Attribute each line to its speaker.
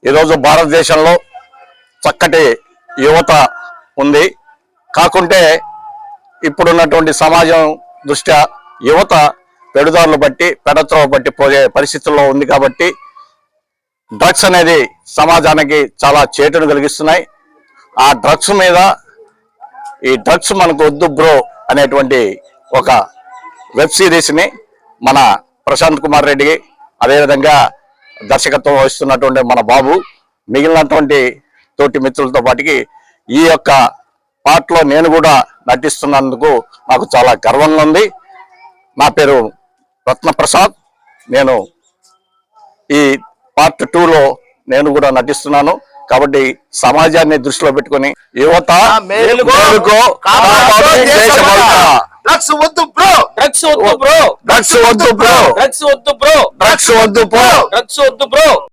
Speaker 1: ఈరోజు భారతదేశంలో చక్కటి యువత ఉంది. కాకుంటే ఇప్పుడున్నటువంటి సమాజం దృష్ట్యా యువత పెడుదారులు బట్టి పెడత్రోవ బట్టి పోయే పరిస్థితుల్లో ఉంది. కాబట్టి డ్రగ్స్ అనేది సమాజానికి చాలా చేటును కలిగిస్తున్నాయి. ఆ డ్రగ్స్ మీద ఈ డ్రగ్స్ మనకు వద్దు బ్రో అనేటువంటి ఒక వెబ్ సిరీస్ని మన ప్రశాంత్ కుమార్ రెడ్డి, అదేవిధంగా దర్శకత్వం వహిస్తున్నటువంటి మన బాబు, మిగిలినటువంటి తోటి మిత్రులతో పాటుకి ఈ యొక్క పార్ట్లో నేను కూడా నటిస్తున్నందుకు నాకు చాలా గర్వంగా ఉంది. నా పేరు రత్నప్రసాద్. నేను ఈ పార్ట్ 2లో నేను కూడా నటిస్తున్నాను. కాబట్టి సమాజాన్ని దృష్టిలో పెట్టుకుని యువత మేలుకో,
Speaker 2: డ్రగ్స్ వద్దు బ్రో,
Speaker 3: డ్రగ్స్ వద్దు బ్రో,
Speaker 1: డ్రగ్స్ వద్దు బ్రో,
Speaker 3: డ్రగ్స్ వద్దు బ్రో,
Speaker 1: డ్రగ్స్ వద్దు బ్రో,
Speaker 3: డ్రగ్స్ వద్దు బ్రో.